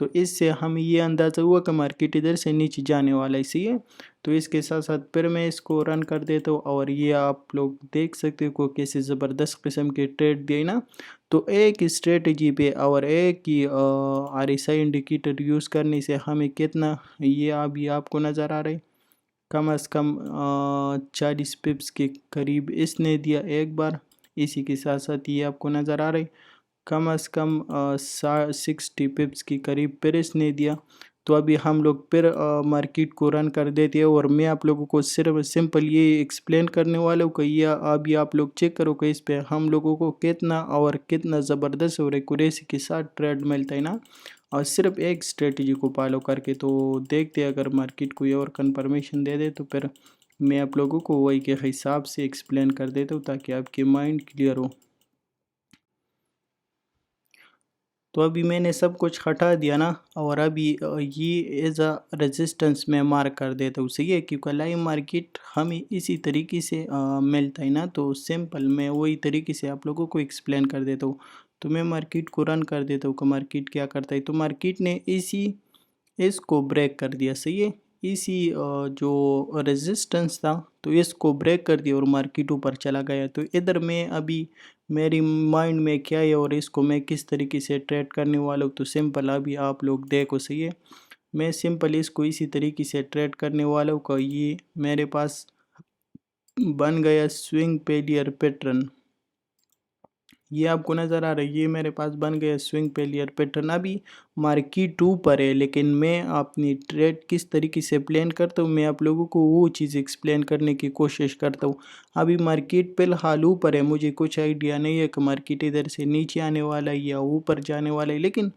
تو اس سے ہمیں یہ اندازہ ہوا کہ مارکیٹ ادھر سے نیچے جانے والا ہے، صحیح ہے۔ تو اس کے ساتھ ساتھ پھر میں اس کو رن کر دیتا ہوں، اور یہ آپ لوگ دیکھ سکتے ہو کہ کیسے زبردست قسم کے ٹریڈ دیے نا۔ تو ایک اسٹریٹجی پہ اور ایک ہی RSI انڈیکیٹر یوز کرنے سے ہمیں کتنا، یہ ابھی آپ کو نظر آ رہا ہے، کم از کم 40 پپس کے قریب اس نے دیا ایک بار۔ اسی کے ساتھ ساتھ یہ آپ کو نظر آ رہا ہے کم از کم 60 پپس کے قریب پھر اس نے دیا۔ تو ابھی ہم لوگ پھر مارکیٹ کو رن کر دیتے ہیں، اور میں آپ لوگوں کو صرف سمپل یہ ایکسپلین کرنے والا ہوں کہ یہ ابھی آپ لوگ چیک کرو کہ اس پہ ہم لوگوں کو کتنا اور کتنا زبردست اور ایکوریسی کے ساتھ ٹریڈ ملتا ہے نا، اور صرف ایک اسٹریٹجی کو فالو کر کے۔ تو دیکھتے اگر مارکیٹ کوئی اور کنفرمیشن دے دے تو پھر میں آپ لوگوں کو وہی کے حساب سے ایکسپلین کر دیتا ہوں تاکہ آپ کی مائنڈ کلیئر ہو۔ تو ابھی میں نے سب کچھ ہٹا دیا نا، اور ابھی یہ ایز اے ریزسٹنس میں مارک کر دیتا ہوں، صحیح ہے، کیونکہ لائیو مارکیٹ ہمیں اسی طریقے سے ملتا ہے نا، تو سمپل میں وہی طریقے سے آپ لوگوں کو ایکسپلین کر دیتا ہوں۔ تو میں مارکیٹ کو رن کر دیتا ہوں کہ مارکیٹ کیا کرتا ہے۔ تو مارکیٹ نے اس کو بریک کر دیا، صحیح ہے، اسی جو ریزسٹنس تھا تو اس کو بریک کر دیا اور مارکیٹ اوپر چلا گیا۔ تو ادھر میں ابھی میری مائنڈ میں کیا ہے اور اس کو میں کس طریقے سے ٹریڈ کرنے والا ہوں، تو سمپل ابھی آپ لوگ دیکھو، صحیح ہے، میں سمپل اس کو اسی طریقے سے ٹریڈ کرنے والا ہوں کہ یہ میرے پاس بن گیا سوئنگ پیلیر پیٹرن، یہ آپ کو نظر آ رہا ہے، یہ میرے پاس بن گیا سوئنگ پیلیر پیٹرن۔ ابھی مارکیٹ اوپر ہے، لیکن میں اپنی ٹریڈ کس طریقے سے پلان کرتا ہوں، میں آپ لوگوں کو وہ چیز ایکسپلین کرنے کی کوشش کرتا ہوں۔ ابھی مارکیٹ فی الحال اوپر ہے، مجھے کچھ آئیڈیا نہیں ہے کہ مارکیٹ ادھر سے نیچے آنے والا ہے یا اوپر جانے والا ہے، لیکن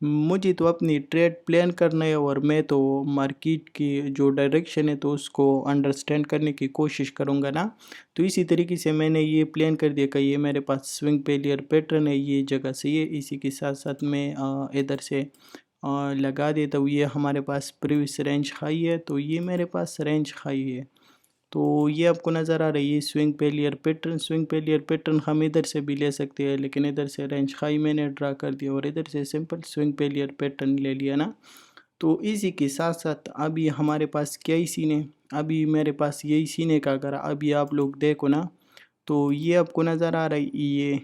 مجھے تو اپنی ٹریڈ پلان کرنا ہے، اور میں تو مارکیٹ کی جو ڈائریکشن ہے تو اس کو انڈرسٹینڈ کرنے کی کوشش کروں گا نا۔ تو اسی طریقے سے میں نے یہ پلان کر دیا کہ یہ میرے پاس سوئنگ پیلیر پیٹرن ہے، یہ جگہ سے ہے۔ اسی کے ساتھ ساتھ میں ادھر سے لگا دیتا ہوں، یہ ہمارے پاس پریویس رینج ہائی ہے، تو یہ میرے پاس رینج ہائی ہے۔ تو یہ آپ کو نظر آ رہی ہے سوئنگ پیلیر پیٹرن ہم ادھر سے بھی لے سکتے ہیں، لیکن ادھر سے رینج ہائی میں نے ڈرا کر دیا اور ادھر سے سمپل سوئنگ پیلیر پیٹرن لے لیا نا۔ تو اسی کے ساتھ ساتھ ابھی ہمارے پاس کیا ہی سین ہے، ابھی میرے پاس یہی سین ہے کہ اگر ابھی آپ لوگ دیکھو نا، تو یہ آپ کو نظر آ رہا ہے،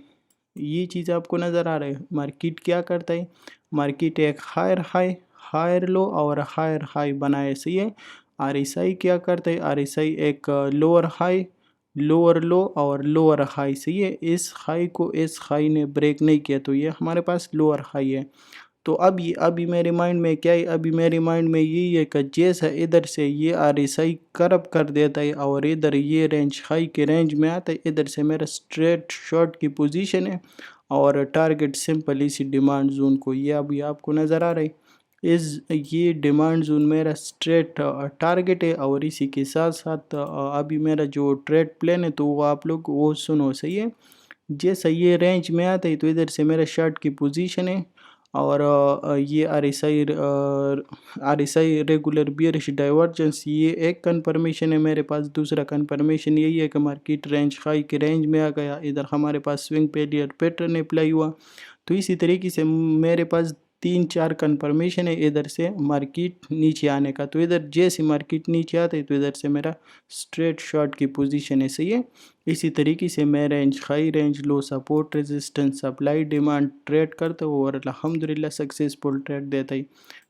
یہ چیز آپ کو نظر آ رہا ہے، مارکیٹ کیا کرتا ہے، مارکیٹ ایک ہائر لو اور ہائر ہائی بنائے، صحیح ہے۔ RSI کیا کرتا ہے، RSI ایک لوور ہائی، لوور لو اور لوور ہائی، صحیح ہے، اس ہائی کو اس ہائی نے بریک نہیں کیا تو یہ ہمارے پاس لوور ہائی ہے۔ تو ابھی میرے مائنڈ میں کیا ہے، ابھی میرے مائنڈ میں یہی ہے کہ جیسا ادھر سے یہ RSI کرب کر دیتا ہے اور ادھر یہ رینج ہائی کے رینج میں آتا ہے، ادھر سے میرا سٹریٹ شارٹ کی پوزیشن ہے، اور ٹارگٹ سمپل اسی ڈیمانڈ زون کو، یہ ابھی آپ کو نظر آ رہا ہے، یہ ڈیمانڈ زون میرا سٹریٹ ٹارگٹ ہے، اور اسی کے ساتھ ساتھ ابھی میرا جو ٹریڈ پلان ہے تو وہ آپ لوگ وہ سنو، صحیح ہے، جیسا یہ رینج میں آتا ہے تو ادھر سے میرا شارٹ کی پوزیشن ہے، اور یہ RSI ریگولر بیئرش ڈائیورجنس، یہ ایک کنفرمیشن ہے میرے پاس۔ دوسرا کنفرمیشن یہی ہے کہ مارکیٹ رینج ہائی کے رینج میں آ گیا، ادھر ہمارے پاس سوئنگ پیلیر پیٹرن اپلائی ہوا۔ تو اسی طریقے سے میرے پاس 3-4 کنفرمیشن ہے ادھر سے مارکیٹ نیچے آنے کا، تو ادھر جیسے مارکیٹ نیچے آتا ہے تو ادھر سے میرا سٹریٹ شارٹ کی پوزیشن ہے، صحیح ہے۔ اسی طریقے سے میں range high, range low, support, resistance, supply, demand trade کرتا ہوں، اور الحمدللہ سکسیسفل ٹریڈ دیتا ہے۔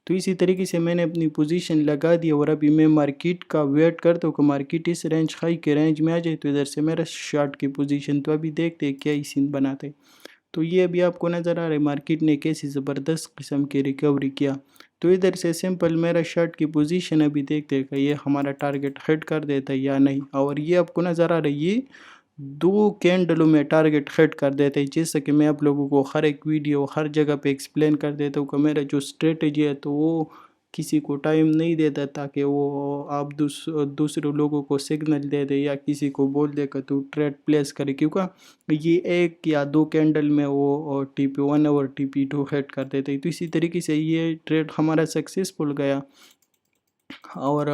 تو اسی طریقے سے میں نے اپنی پوزیشن لگا دی، اور ابھی میں مارکیٹ کا ویٹ کرتا ہوں کہ مارکیٹ اس رینج ہائی کے رینج میں آ جائے تو ادھر سے میرا شارٹ کی پوزیشن، تو ابھی دیکھتے ہیں کیا ہی سین بناتے ہیں۔ تو یہ ابھی آپ کو نظر آ رہا ہے مارکیٹ نے کیسی زبردست قسم کی ریکوری کیا۔ تو ادھر سے سمپل میرا شارٹ کی پوزیشن ابھی دیکھتے ہیں کہ یہ ہمارا ٹارگٹ ہٹ کر دیتا ہے یا نہیں، اور یہ آپ کو نظر آ رہا ہے یہ 2 کینڈلوں میں ٹارگٹ ہٹ کر دیتا ہے، جیسا کہ میں آپ لوگوں کو ہر ایک ویڈیو ہر جگہ پہ ایکسپلین کر دیتا ہوں کہ میرا جو اسٹریٹجی ہے تو وہ کسی کو ٹائم نہیں دیتا تاکہ وہ آپ دوسرے لوگوں کو سگنل دے دے یا کسی کو بول دے کہ تو ٹریڈ پلیس کرے، کیونکہ یہ 1 یا 2 کینڈل میں وہ TP1 اور TP2 ہٹ کر دیتے ہیں۔ تو اسی طریقے سے یہ ٹریڈ ہمارا سکسیسفل گیا، اور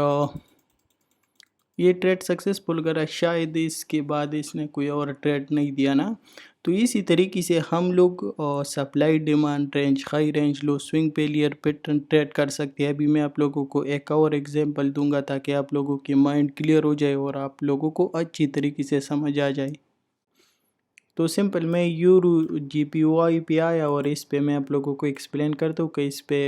یہ ٹریڈ سکسیسفل گیا، شاید اس کے بعد اس نے کوئی اور ٹریڈ نہیں دیا نا۔ تو اسی طریقے سے ہم لوگ supply demand, range high range low, swing failure pattern trade کر سکتے ہیں۔ ابھی میں آپ لوگوں کو ایک اور ایگزامپل دوں گا تاکہ آپ لوگوں کی مائنڈ کلیئر ہو جائے اور آپ لوگوں کو اچھی طریقے سے سمجھ آ جائے۔ تو سمپل میں یورو جی پی او آئی پہ آیا اور اس پہ میں آپ لوگوں کو ایکسپلین کرتا ہوں کہ اس پہ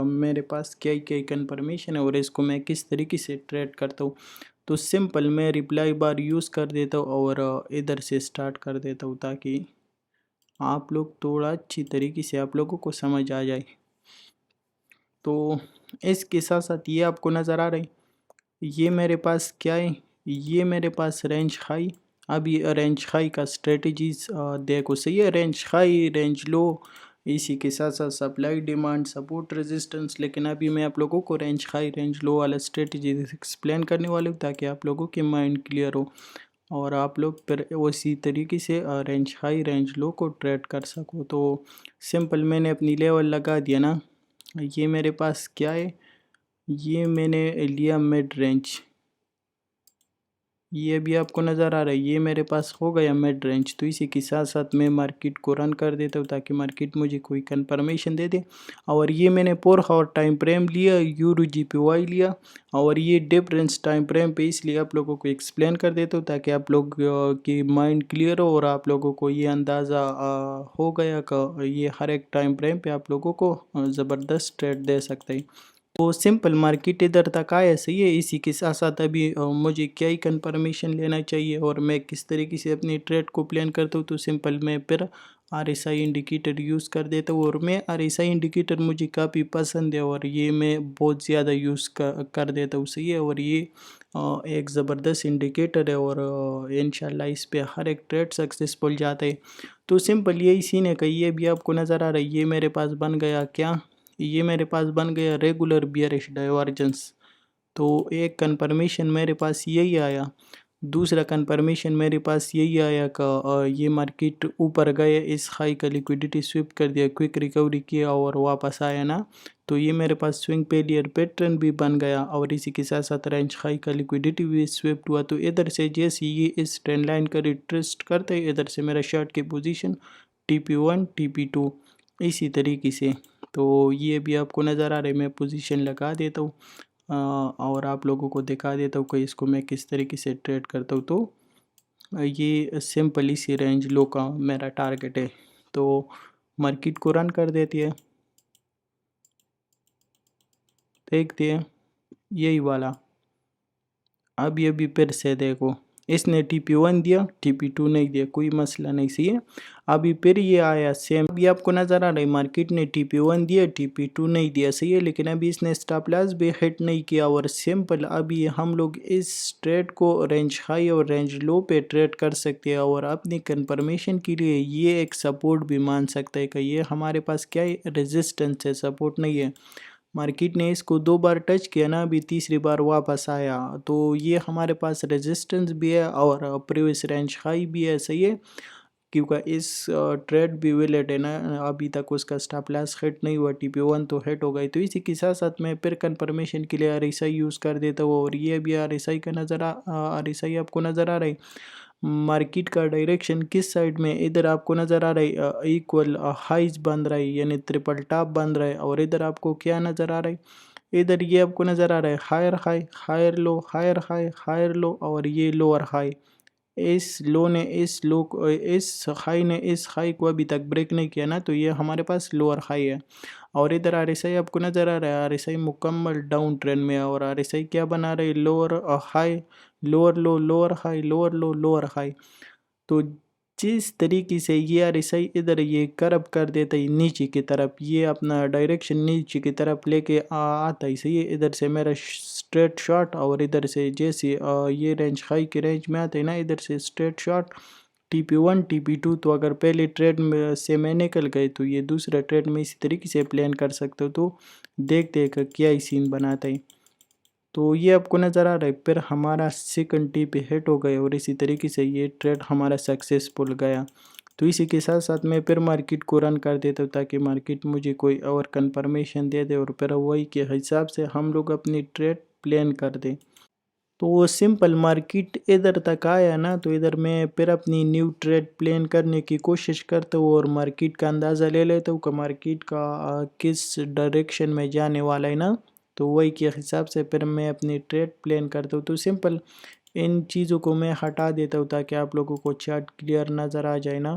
میرے پاس کیا کیا کنفرمیشن ہے اور اس کو میں کس طریقے سے ٹریڈ کرتا ہوں۔ تو سمپل میں ریپلائی بار یوز کر دیتا ہوں اور ادھر سے سٹارٹ کر دیتا ہوں تاکہ آپ لوگ تھوڑا اچھی طریقے سے آپ لوگوں کو سمجھ آ جائے۔ تو اس کے ساتھ ساتھ یہ آپ کو نظر آ رہا ہے، یہ میرے پاس کیا ہے، یہ میرے پاس رینج ہائی۔ اب یہ رینج ہائی کا اسٹریٹجیز دیکھو، صحیح ہے، رینج ہائی رینج لو، اسی کے ساتھ ساتھ سپلائی ڈیمانڈ سپورٹ ریزسٹنس، لیکن ابھی میں آپ لوگوں کو رینج ہائی رینج لو والا اسٹریٹجیز ایکسپلین کرنے والا ہوں تاکہ آپ لوگوں کی مائنڈ کلیئر ہو اور آپ لوگ پھر اسی طریقے سے رینج ہائی رینج لو کو ٹریڈ کر سکو۔ تو سمپل میں نے اپنی لیول لگا دیا نا، یہ میرے پاس کیا ہے، یہ میں نے لیا مڈ رینج، یہ بھی آپ کو نظر آ رہا ہے، یہ میرے پاس ہو گیا مڈ رینج۔ تو اسی کے ساتھ ساتھ میں مارکیٹ کو رن کر دیتا ہوں تاکہ مارکیٹ مجھے کوئی کنفرمیشن دے دے۔ اور یہ میں نے 4 آور ٹائم فریم لیا، یورو جی پی وائی لیا، اور یہ ڈفرینس ٹائم فریم پہ اس لیے آپ لوگوں کو ایکسپلین کر دیتا ہوں تاکہ آپ لوگ کی مائنڈ کلیئر ہو اور آپ لوگوں کو یہ اندازہ ہو گیا کہ یہ ہر ایک ٹائم فریم پہ آپ لوگوں کو زبردست ٹریڈ دے سکتے ہیں۔ تو سمپل مارکیٹ ادھر تک آیا، صحیح ہے، اسی کے ساتھ ساتھ ابھی مجھے کیا ہی کنفرمیشن لینا چاہیے اور میں کس طریقے سے اپنی ٹریڈ کو پلان کرتا ہوں۔ تو سمپل میں پھر R S I indicator use کر دیتا ہوں، اور میں آر ایس آئی انڈیکیٹر مجھے کافی پسند ہے اور یہ میں بہت زیادہ یوز کر دیتا ہوں، صحیح ہے، اور یہ ایک زبردست انڈیکیٹر ہے اور انشاءاللہ اس پہ ہر ایک ٹریڈ سکسیسفل جاتا ہے۔ تو سمپل یہی سین ہے کہ یہ بھی آپ کو نظر آ رہا ہے، یہ میرے پاس بن گیا کیا، یہ میرے پاس بن گیا ریگولر بیئرش ڈائیورجنس۔ تو ایک کنفرمیشن میرے پاس یہی آیا، دوسرا کنفرمیشن میرے پاس یہی آیا کہ یہ مارکیٹ اوپر گئے، اس ہائی کا لیکویڈیٹی سویپ کر دیا، کوئک ریکوری کیا اور واپس آیا نا، تو یہ میرے پاس سوئنگ پیلیئر پیٹرن بھی بن گیا اور اسی کے ساتھ ساتھ رینج ہائی کا لیکویڈیٹی بھی سویپ ہوا۔ تو ادھر سے جیسے یہ اس ٹرینڈ لائن کا ریٹریسٹ کرتے ہیں، ادھر سے میرا شارٹ کی position T P 1 T P 2 اسی طریقے سے۔ تو یہ بھی آپ کو نظر آ رہا ہے، میں پوزیشن لگا دیتا ہوں اور آپ لوگوں کو دکھا دیتا ہوں کہ اس کو میں کس طریقے سے ٹریڈ کرتا ہوں۔ تو یہ سمپل اسی رینج لو کا میرا ٹارگٹ ہے، تو مارکیٹ کو رن کر دیتی ہے، دیکھتے ہیں یہی والا۔ اب یہ بھی پھر سے دیکھو، اس نے ٹی پی 1 دیا، ٹی پی 2 نہیں دیا، کوئی مسئلہ نہیں، سی ہے۔ ابھی پھر یہ آیا سیم، ابھی آپ کو نظر آ رہا ہے مارکیٹ نے ٹی پی 1 دیا، ٹی پی 2 نہیں دیا، صحیح ہے، لیکن ابھی اس نے سٹاپ لاس بھی ہٹ نہیں کیا اور سمپل ابھی ہم لوگ اس ٹریڈ کو رینج ہائی اور رینج لو پہ ٹریڈ کر سکتے ہیں اور اپنی کنفرمیشن کے لیے یہ ایک سپورٹ بھی مان سکتا ہے کہ یہ ہمارے پاس کیا ہے، ریزسٹنس ہے، سپورٹ نہیں ہے۔ مارکیٹ نے اس کو 2 بار ٹچ کیا نا، ابھی تیسری بار واپس آیا، تو یہ ہمارے پاس ریزسٹنس بھی ہے اور پریویس رینج ہائی بھی ہے، صحیح ہے، کیونکہ اس ٹریڈ بھی ویلڈ ہے نا، ابھی تک اس کا سٹاپ لاس ہٹ نہیں ہوا، ٹی پی 1 تو ہٹ ہو گئی۔ تو اسی کے ساتھ ساتھ میں پھر کنفرمیشن کے لیے آر ایس آئی یوز کر دیتا ہوں اور یہ بھی آر ایس آئی کا آر ایس آئی آپ کو نظر آ رہا ہے، مارکیٹ کا ڈائریکشن کس سائڈ میں، ادھر آپ کو نظر آ رہا ہے ایکول ہائیز بن رہا ہے، یعنی ٹرپل ٹاپ بن رہا ہے، اور ادھر آپ کو کیا نظر آ رہا ہے، ادھر یہ آپ کو نظر آ رہا ہے ہائر ہائی ہائر لو ہائر ہائی ہائر لو، اور یہ لوور ہائی، اس لو نے اس لو کو، اس ہائی نے اس ہائی کو ابھی تک بریک نہیں کیا نا، تو یہ ہمارے پاس لوور ہائی ہے۔ اور ادھر آر ایس آئی آپ کو نظر آ رہا ہے، آر ایس آئی مکمل ڈاؤن ٹرینڈ میں ہے اور آر ایس آئی کیا بنا رہے، لوور ہائی لوور لو لوور ہائی لوور لو لوور ہائی۔ تو جس طریقے سے یہ آر ایس آئی ادھر یہ کرب کر دیتا ہے نیچے کی طرف، یہ اپنا ڈائریکشن نیچے کی طرف لے کے آتا ہے، صحیح ہے، ادھر سے میرا اسٹریٹ شارٹ اور ادھر سے جیسے یہ رینج ہائی کے رینج میں آتا ہے نا، ادھر سے straight short T P 1 T P 2، تو اگر پہلے ٹریڈ میں سے میں نکل گئے تو یہ دوسرا ٹریڈ میں اسی طریقے سے پلان کر سکتے ہو۔ تو دیکھتے ہیں کہ کیا ہی سین بناتا ہے۔ تو یہ آپ کو نظر آ رہا ہے، پھر ہمارا سیکنڈ ٹی پہ ہٹ ہو گیا اور اسی طریقے سے یہ ٹریڈ ہمارا سکسیسفل گیا۔ تو اسی کے ساتھ ساتھ میں پھر مارکیٹ کو رن کر دیتا ہوں تاکہ مارکیٹ مجھے کوئی اور کنفرمیشن دے دے اور پھر وہی کے حساب سے ہم لوگ اپنی ٹریڈ پلان کر دیں۔ تو سمپل مارکیٹ ادھر تک آیا نا، تو ادھر میں پھر اپنی نیو ٹریڈ پلان کرنے کی کوشش کرتا ہوں اور مارکیٹ کا اندازہ لے لیتا ہوں کہ مارکیٹ کا کس ڈائریکشن میں جانے والا ہے نا، تو وہی کے حساب سے پھر میں اپنی ٹریڈ پلان کرتا ہوں. تو سمپل ان چیزوں کو میں ہٹا دیتا ہوں تاکہ آپ لوگوں کو چارٹ کلیئر نظر آ جائے نا.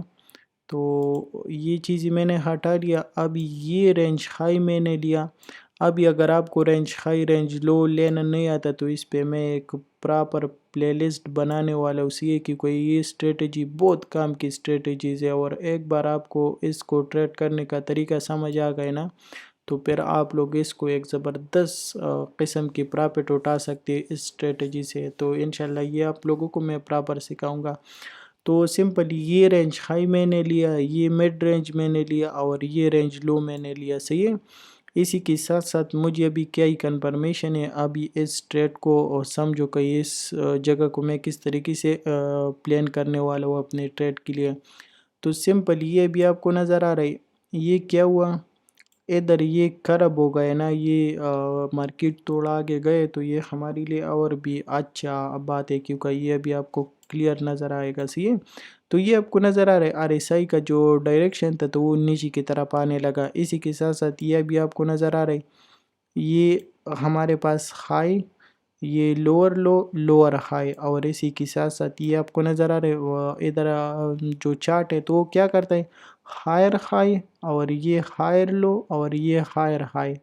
تو یہ چیزیں میں نے ہٹا لیا. اب یہ رینج ہائی میں نے لیا. ابھی اگر آپ کو رینج ہائی رینج لو لینا نہیں آتا تو اس پہ میں ایک پراپر پلے لسٹ بنانے والا ہوں، اس لیے کہ کوئی یہ اسٹریٹجی بہت کام کی اسٹریٹجیز ہے، اور ایک بار آپ کو اس کو ٹریڈ کرنے کا طریقہ سمجھ آ گئے نا تو پھر آپ لوگ اس کو ایک زبردست قسم کی پرافٹ اٹھا سکتے ہیں اس اسٹریٹجی سے. تو انشاءاللہ یہ آپ لوگوں کو میں پراپر سکھاؤں گا. تو سمپل یہ رینج ہائی میں نے لیا، یہ مڈ رینج میں نے لیا، اور یہ رینج لو میں نے لیا. صحیح ہے. اسی کے ساتھ ساتھ مجھے ابھی کیا ہی کنفرمیشن ہے. ابھی اس ٹریڈ کو سمجھو کہ اس جگہ کو میں کس طریقے سے پلان کرنے والا ہوں اپنے ٹریڈ کے لیے. تو سمپل یہ بھی آپ کو نظر آ رہا ہے. یہ کیا ہوا، ادھر یہ خراب ہو گئے نا، یہ مارکیٹ تھوڑا آگے گئے تو یہ ہمارے لیے اور بھی اچھا بات ہے، کیونکہ یہ ابھی آپ کو کلیئر نظر آئے گا. صحیح ہے. تو یہ آپ کو نظر آ رہا ہے RSI کا جو ڈائریکشن تھا تو وہ نیچے کی طرف آنے لگا. اسی کے ساتھ ساتھ یہ بھی آپ کو نظر آ رہا ہے، یہ ہمارے پاس ہائی، یہ لوور لو لوور ہائی، اور اسی کے ساتھ ساتھ یہ آپ کو نظر آ رہا ہے ادھر جو چارٹ ہے تو وہ کیا کرتا ہے، ہائر ہائی اور یہ ہائر لو اور یہ ہائر ہائی.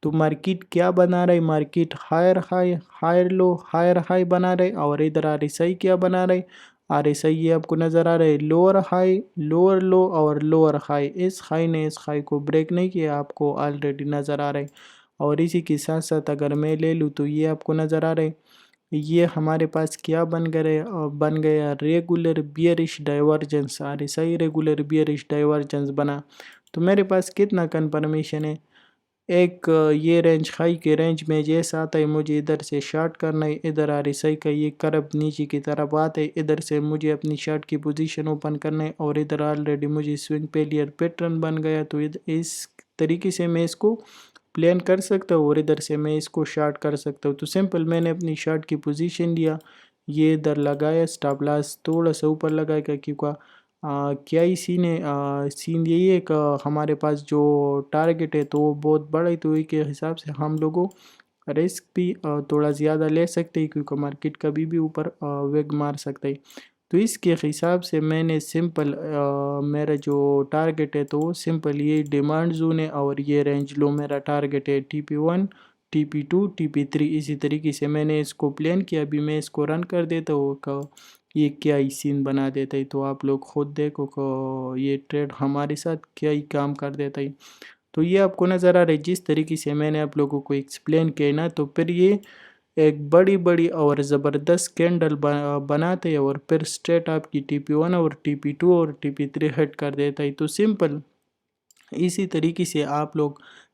تو مارکیٹ کیا بنا رہا ہے، مارکیٹ ہائر ہائی ہائر لو ہائر ہائی بنا رہے، اور ادھر RSI کیا بنا رہے، RSI یہ آپ کو نظر آ رہا ہے لوور ہائی لوور لو اور لوور ہائی. اس ہائی نے اس ہائی کو بریک نہیں کیا، آپ کو آلریڈی نظر آ رہا ہے. اور اسی کے ساتھ ساتھ اگر میں لے لوں تو یہ آپ کو نظر آ رہا ہے، یہ ہمارے پاس کیا بن گیا regular bearish divergence. RSI regular bearish divergence بنا. تو میرے پاس کتنا کنفرمیشن ہے، ایک یہ رینج ہائی کے رینج میں جیسا آتا ہے مجھے ادھر سے شارٹ کرنا ہے، ادھر RSI کا یہ کرب نیچے کی طرف آتا ہے، ادھر سے مجھے اپنی شارٹ کی پوزیشن اوپن کرنا ہے، اور ادھر آلریڈی مجھے سوئنگ پیلیر پیٹرن بن گیا. تو اس طریقے سے میں اس کو پلان کر سکتا ہوں، اور ادھر سے میں اس کو شارٹ کر سکتا ہوں. تو سمپل میں نے اپنی شارٹ کی پوزیشن لیا، یہ ادھر لگایا، سٹاپ لاس تھوڑا سا اوپر لگائے گا، کیونکہ کیا ہی سین یہی ہے کہ ہمارے پاس جو ٹارگٹ ہے تو وہ بہت بڑا ہے، تو اس کے حساب سے ہم لوگوں رسک بھی تھوڑا زیادہ لے سکتے ہیں، کیونکہ مارکیٹ کبھی بھی اوپر ویگ مار سکتا ہے. تو اس کے حساب سے میں نے سمپل میرا جو ٹارگٹ ہے تو وہ سمپل یہ ڈیمانڈ زون ہے، اور یہ رینج لو میرا ٹارگٹ ہے TP1 TP2 TP3. اسی طریقے سے میں نے اس کو پلان کیا. ابھی میں اس کو رن کر دیتا ہوں کہ یہ کیا ہی سین بنا دیتا ہے. تو آپ لوگ خود دیکھو کہ یہ ٹریڈ ہمارے ساتھ کیا ہی کام کر دیتا ہے. تو یہ آپ کو نظر آ رہا ہے جس طریقے سے میں نے آپ لوگوں کو ایکسپلین کیا نا، تو پھر یہ ایک بڑی اور زبردست کینڈل بناتے ہیں، اور پھر سٹریٹ آپ کی TP1 اور TP2 اور TP3 ہٹ کر دیتا ہے. تو سمپل اسی طریقے سے آپ لوگ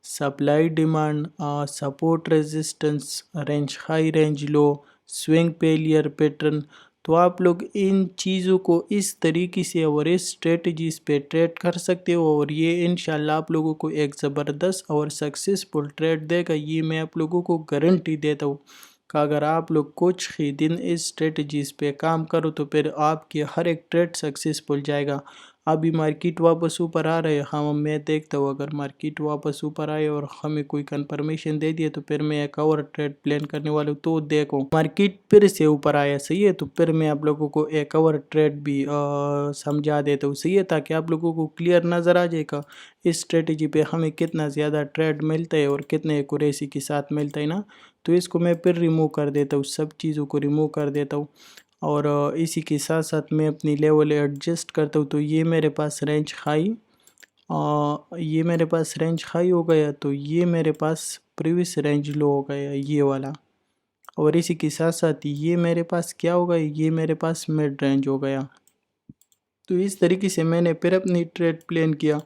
supply demand, support resistance, range high range low, swing failure pattern, تو آپ لوگ ان چیزوں کو اس طریقے سے اور اس اسٹریٹجیز پہ ٹریڈ کر سکتے ہو، اور یہ انشاءاللہ آپ لوگوں کو ایک زبردست اور سکسیسفل ٹریڈ دے گا. یہ میں آپ لوگوں کو گارنٹی دیتا ہوں کہ اگر آپ لوگ کچھ ہی دن اس اسٹریٹجیز پہ کام کرو تو پھر آپ کے ہر ایک ٹریڈ سکسیسفل جائے گا. ابھی مارکیٹ واپس اوپر آ رہے ہیں، میں دیکھتا ہوں اگر مارکیٹ واپس اوپر آئے اور ہمیں کوئی کنفرمیشن دے دیے تو پھر میں ایک اور ٹریڈ پلان کرنے والا ہوں. تو دیکھو مارکیٹ پھر سے اوپر آیا، صحیح ہے، تو پھر میں آپ لوگوں کو ایک اور ٹریڈ بھی سمجھا دیتا ہوں. صحیح ہے، تاکہ آپ لوگوں کو کلیئر نظر آ جائے گا اس اسٹریٹجی پہ ہمیں کتنا زیادہ ٹریڈ ملتا ہے اور کتنے ایکوریسی کے ساتھ ملتا ہے نا. تو اس کو میں پھر ریموو کر دیتا ہوں، سب چیزوں کو ریموو کر دیتا ہوں، اور اسی کے ساتھ ساتھ میں اپنی لیول ایڈجسٹ کرتا ہوں. تو یہ میرے پاس رینج ہائی، یہ میرے پاس رینج ہائی ہو گیا، تو یہ میرے پاس پریویس رینج لو ہو گیا یہ والا، اور اسی کے ساتھ ساتھ یہ میرے پاس کیا ہو گیا، یہ میرے پاس مڈ رینج ہو گیا. تو اس طریقے سے میں نے پھر اپنی ٹریڈ پلان کیا.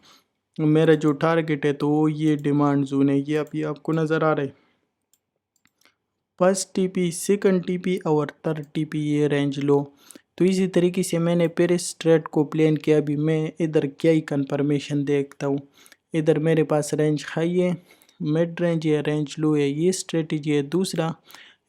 میرا جو ٹارگٹ ہے تو وہ یہ ڈیمانڈ زون ہے، یہ ابھی آپ کو نظر آ رہا ہے، فرسٹ TP سیکنڈ TP اور تھرڈ TP یہ رینج لو. تو اسی طریقے سے میں نے پھر اس ٹریڈ کو پلان کیا. ابھی میں ادھر کیا ہی کنفرمیشن دیکھتا ہوں، ادھر میرے پاس رینج ہائی ہے، مڈ رینج ہے، رینج لو ہے، یہ اسٹریٹجی ہے. دوسرا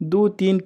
2-3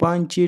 5-6